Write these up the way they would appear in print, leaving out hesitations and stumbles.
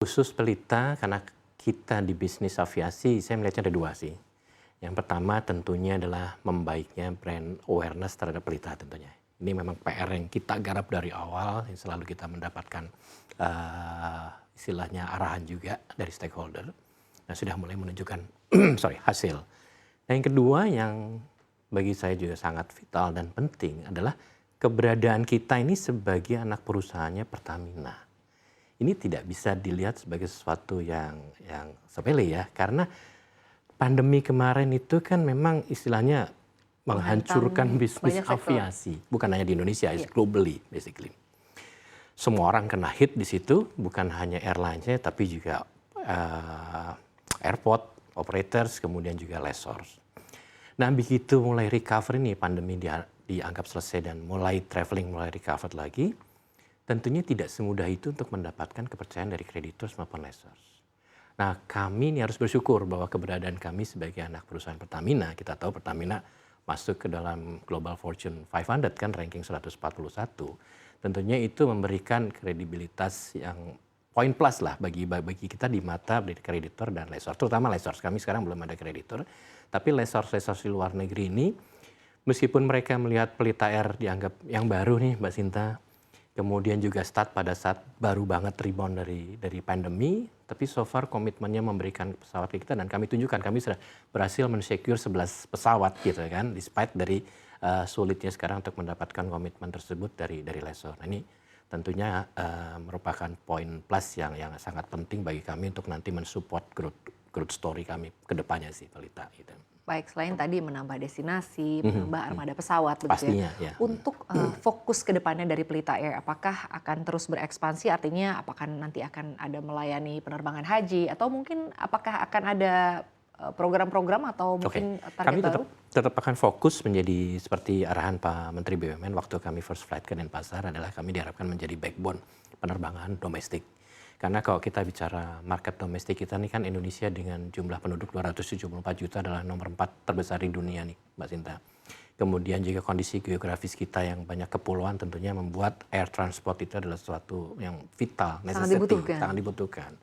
Khusus Pelita, karena kita di bisnis aviasi, saya melihatnya ada dua sih. Yang pertama tentunya adalah membaiknya brand awareness terhadap Pelita tentunya. Ini memang PR yang kita garap dari awal, yang selalu kita mendapatkan istilahnya arahan juga dari stakeholder. Nah, sudah mulai menunjukkan hasil. Nah, yang kedua yang bagi saya juga sangat vital dan penting adalah keberadaan kita ini sebagai anak perusahaannya Pertamina. Ini tidak bisa dilihat sebagai sesuatu yang sepele ya, karena pandemi kemarin itu kan memang istilahnya menghancurkan bisnis aviasi, bukan hanya di Indonesia, globally basically. Semua orang kena hit di situ, bukan hanya airlines-nya, tapi juga airport operators, kemudian juga lessors. Nah, begitu mulai recover nih, pandemi dianggap selesai dan mulai traveling mulai recover lagi, tentunya tidak semudah itu untuk mendapatkan kepercayaan dari creditors maupun lessors. Nah, kami ini harus bersyukur bahwa keberadaan kami sebagai anak perusahaan Pertamina, kita tahu Pertamina masuk ke dalam Global Fortune 500 kan, ranking 141. Tentunya itu memberikan kredibilitas yang poin plus lah bagi kita di mata kreditor dan lessor, terutama lessors. Kami sekarang belum ada kreditor, tapi lessors di luar negeri ini, meskipun mereka melihat Pelita Air dianggap yang baru nih, Mbak Sinta, kemudian juga start pada saat baru banget rebound dari pandemi, tapi so far komitmennya memberikan pesawat ke kita dan kami tunjukkan kami sudah berhasil men-secure 11 pesawat gitu kan, despite dari sulitnya sekarang untuk mendapatkan komitmen tersebut dari lessor. Nah, ini tentunya merupakan poin plus yang sangat penting bagi kami untuk nanti mensupport growth story kami ke depannya sih Pelita gitu. Baik, selain tadi menambah destinasi, menambah armada pesawat, pastinya, ya. Untuk fokus ke depannya dari Pelita Air, apakah akan terus berekspansi? Artinya apakah nanti akan ada melayani penerbangan haji atau mungkin apakah akan ada program-program atau mungkin target baru? Kami tetap akan fokus menjadi seperti arahan Pak Menteri BUMN waktu kami first flight ke Denpasar adalah kami diharapkan menjadi backbone penerbangan domestik. Karena kalau kita bicara market domestik kita ini kan Indonesia dengan jumlah penduduk 274 juta adalah nomor 4 terbesar di dunia nih Mbak Sinta. Kemudian juga kondisi geografis kita yang banyak kepulauan tentunya membuat air transport itu adalah sesuatu yang vital, necessity, sangat dibutuhkan.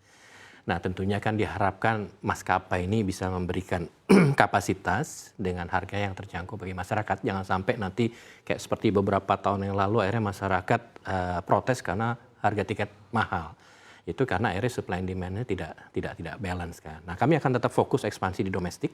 Nah, tentunya kan diharapkan maskapai ini bisa memberikan kapasitas dengan harga yang terjangkau bagi masyarakat. Jangan sampai nanti kayak seperti beberapa tahun yang lalu akhirnya masyarakat protes karena harga tiket mahal. Itu karena akhirnya supply and demand-nya tidak balance kan. Nah, kami akan tetap fokus ekspansi di domestik,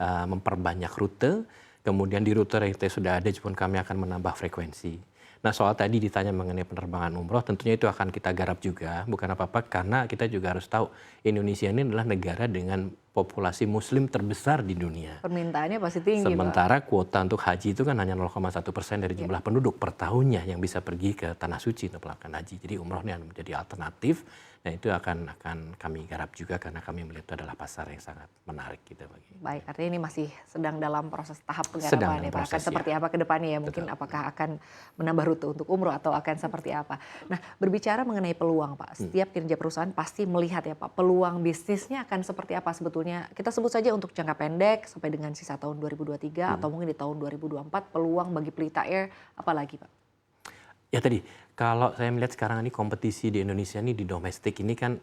memperbanyak rute, kemudian di rute yang sudah ada pun kami akan menambah frekuensi. Nah, soal tadi ditanya mengenai penerbangan umroh, tentunya itu akan kita garap juga, bukan apa-apa, karena kita juga harus tahu Indonesia ini adalah negara dengan populasi muslim terbesar di dunia. Permintaannya pasti tinggi, sementara Pak. Kuota untuk haji itu kan hanya 0,1% dari jumlah penduduk per tahunnya yang bisa pergi ke Tanah Suci untuk melakukan haji. Jadi umroh ini menjadi alternatif. Nah, itu akan kami garap juga karena kami melihat itu adalah pasar yang sangat menarik gitu bagi. Baik, artinya ini masih sedang dalam proses tahap penggarapan ya Pak. Akan seperti apa ke depannya ya? Mungkin apakah akan menambah rute untuk umroh atau akan seperti apa? Nah, berbicara mengenai peluang Pak, setiap kinerja perusahaan pasti melihat ya Pak, peluang bisnisnya akan seperti apa sebetulnya. Kita sebut saja untuk jangka pendek sampai dengan sisa tahun 2023 atau mungkin di tahun 2024, peluang bagi Pelita Air apa lagi Pak? Ya tadi, kalau saya melihat sekarang ini kompetisi di Indonesia ini di domestik ini kan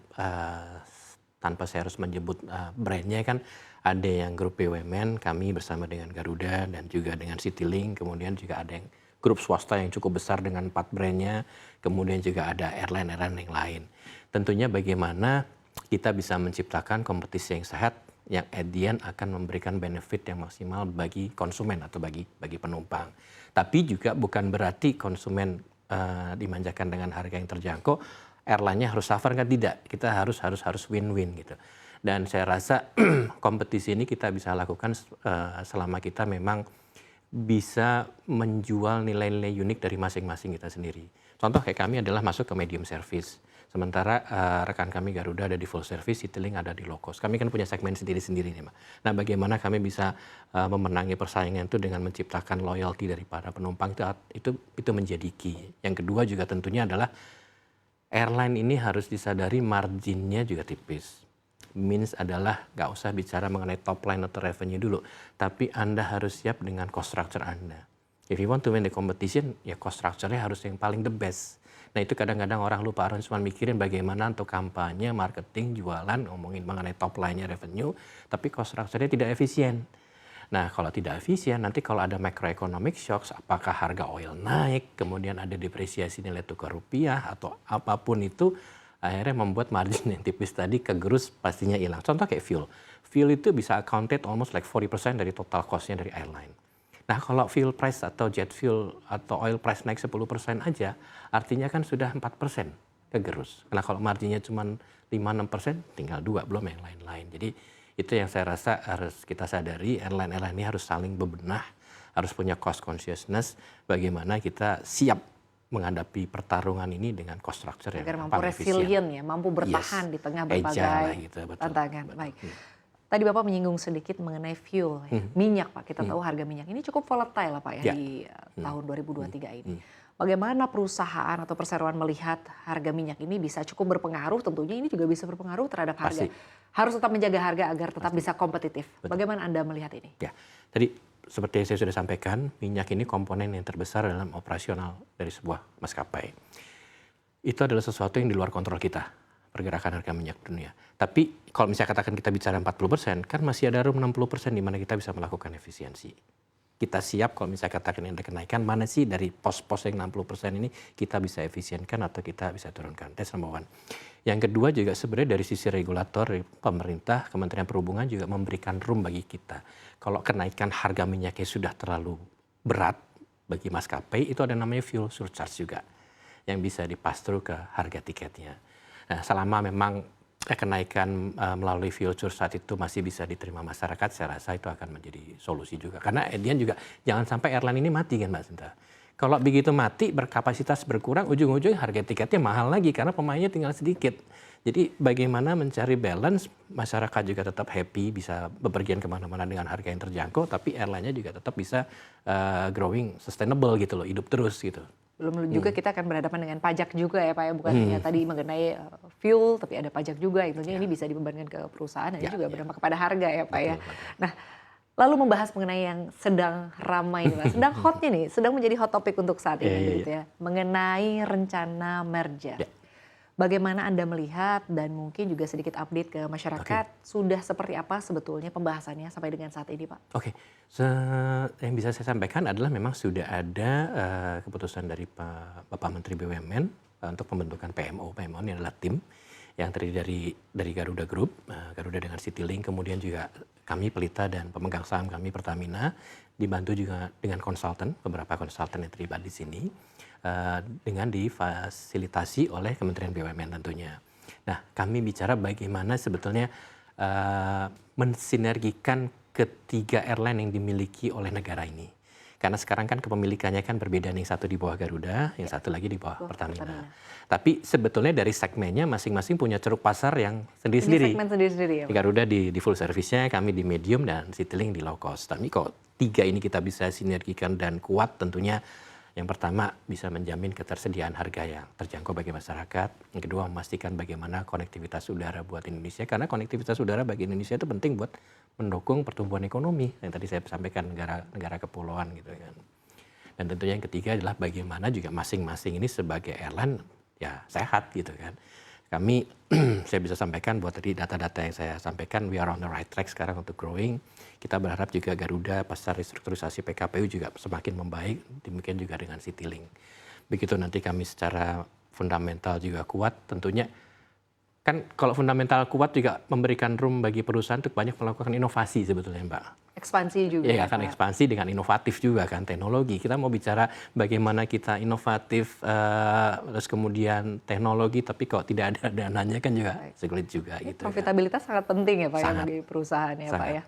tanpa saya harus menyebut brandnya kan ada yang grup BUMN, kami bersama dengan Garuda dan juga dengan Citylink, kemudian juga ada yang grup swasta yang cukup besar dengan 4 brandnya, kemudian juga ada airline yang lain. Tentunya bagaimana kita bisa menciptakan kompetisi yang sehat yang at the end akan memberikan benefit yang maksimal bagi konsumen atau bagi penumpang. Tapi juga bukan berarti konsumen dimanjakan dengan harga yang terjangkau, airline-nya harus suffer kan, tidak. Kita harus win-win gitu. Dan saya rasa kompetisi ini kita bisa lakukan selama kita memang bisa menjual nilai-nilai unik dari masing-masing kita sendiri. Contoh kayak kami adalah masuk ke medium service. Sementara rekan kami Garuda ada di full service, Citylink ada di low cost. Kami kan punya segmen sendiri-sendiri nih, Mbak. Nah, bagaimana kami bisa memenangi persaingan itu dengan menciptakan loyalty daripada penumpang itu menjadi key. Yang kedua juga tentunya adalah airline ini harus disadari marginnya juga tipis. Means adalah nggak usah bicara mengenai top line atau revenue dulu, tapi Anda harus siap dengan cost structure Anda. If you want to win the competition, ya cost structure-nya harus yang paling the best. Nah itu kadang-kadang orang lupa, orang cuma mikirin bagaimana untuk kampanye, marketing, jualan, ngomongin mengenai top line-nya revenue, tapi cost structure-nya tidak efisien. Nah kalau tidak efisien, nanti kalau ada macroeconomic shocks, apakah harga oil naik, kemudian ada depresiasi nilai tukar rupiah, atau apapun itu, akhirnya membuat margin yang tipis tadi kegerus pastinya hilang. Contoh kayak fuel. Fuel itu bisa accounted almost like 40% dari total cost-nya dari airline. Nah kalau fuel price atau jet fuel atau oil price naik 10% aja, artinya kan sudah 4% kegerus. Nah kalau marginnya cuma 5-6%, tinggal 2, belum yang lain-lain. Jadi itu yang saya rasa harus kita sadari, airline-airline ini harus saling bebenah, harus punya cost consciousness, bagaimana kita siap menghadapi pertarungan ini dengan cost structure yang agar mampu resilient ya, mampu bertahan di tengah berbagai gitu, tantangan. Baik. Tadi Bapak menyinggung sedikit mengenai fuel, ya. Minyak Pak. Kita tahu harga minyak ini cukup volatile Pak ya di tahun 2023 ini. Bagaimana perusahaan atau perseroan melihat harga minyak ini bisa cukup berpengaruh, tentunya ini juga bisa berpengaruh terhadap harga. Harus tetap menjaga harga agar tetap bisa kompetitif. Bagaimana Anda melihat ini? Ya, tadi seperti yang saya sudah sampaikan, minyak ini komponen yang terbesar dalam operasional dari sebuah maskapai. Itu adalah sesuatu yang di luar kontrol kita, pergerakan harga minyak dunia. Tapi kalau misalnya katakan kita bicara 40%, kan masih ada room 60% di mana kita bisa melakukan efisiensi. Kita siap kalau misalnya katakan ada kenaikan, mana sih dari pos-pos yang 60% ini kita bisa efisienkan atau kita bisa turunkan. That's number one. Yang kedua juga sebenarnya dari sisi regulator, pemerintah, Kementerian Perhubungan juga memberikan room bagi kita. Kalau kenaikan harga minyaknya sudah terlalu berat bagi maskapai, itu ada namanya fuel surcharge juga yang bisa di-pass through ke harga tiketnya. Nah, selama memang kenaikan melalui fuel surcharge itu masih bisa diterima masyarakat, saya rasa itu akan menjadi solusi juga. Karena Edian juga jangan sampai airline ini mati kan Mbak Sinta. Kalau begitu mati, berkapasitas berkurang, ujung-ujungnya harga tiketnya mahal lagi karena pemainnya tinggal sedikit. Jadi bagaimana mencari balance, masyarakat juga tetap happy, bisa bepergian kemana-mana dengan harga yang terjangkau, tapi airline-nya juga tetap bisa growing sustainable gitu loh, hidup terus gitu. Belum juga kita akan berhadapan dengan pajak juga ya Pak ya, bukan hanya tadi mengenai fuel, tapi ada pajak juga, intinya ini bisa dibebankan ke perusahaan, dan ini juga berdampak kepada harga ya Pak ya. Nah, lalu membahas mengenai yang sedang ramai nih Pak, sedang hotnya nih, sedang menjadi hot topic untuk saat ini gitu ya, mengenai rencana merger. Bagaimana Anda melihat dan mungkin juga sedikit update ke masyarakat, sudah seperti apa sebetulnya pembahasannya sampai dengan saat ini Pak? Yang bisa saya sampaikan adalah memang sudah ada keputusan dari Bapak Menteri BUMN untuk pembentukan PMO. PMO ini adalah tim yang terdiri dari Garuda Group, Garuda dengan Citylink, kemudian juga kami Pelita dan pemegang saham kami Pertamina, dibantu juga dengan konsultan, beberapa konsultan yang terlibat di sini, dengan difasilitasi oleh Kementerian BUMN tentunya. Nah, kami bicara bagaimana sebetulnya mensinergikan ketiga airline yang dimiliki oleh negara ini. Karena sekarang kan kepemilikannya kan berbeda nih, satu di bawah Garuda, yang satu lagi di bawah Pertamina. Tapi sebetulnya dari segmennya masing-masing punya ceruk pasar yang sendiri-sendiri. Segmen sendiri-sendiri ya Pak? Garuda di full service-nya, kami di medium, dan Citylink di low cost. Tapi kok tiga ini kita bisa sinergikan dan kuat, tentunya yang pertama bisa menjamin ketersediaan harga yang terjangkau bagi masyarakat. Yang kedua memastikan bagaimana konektivitas udara buat Indonesia, karena konektivitas udara bagi Indonesia itu penting buat mendukung pertumbuhan ekonomi yang tadi saya sampaikan, negara kepulauan gitu kan. Dan tentunya yang ketiga adalah bagaimana juga masing-masing ini sebagai airline ya sehat gitu kan. Kami saya bisa sampaikan buat tadi data-data yang saya sampaikan, we are on the right track sekarang untuk growing. Kita berharap juga Garuda pasar restrukturisasi PKPU juga semakin membaik, demikian juga dengan Citylink. Begitu nanti kami secara fundamental juga kuat, tentunya kan kalau fundamental kuat juga memberikan room bagi perusahaan untuk banyak melakukan inovasi sebetulnya Mbak. Ekspansi juga. Ya akan ekspansi dengan inovatif juga kan, teknologi. Kita mau bicara bagaimana kita inovatif, terus kemudian teknologi, tapi kalau tidak ada dananya kan juga sulit juga gitu. Profitabilitas sangat penting ya Pak ya bagi perusahaan ya Pak ya.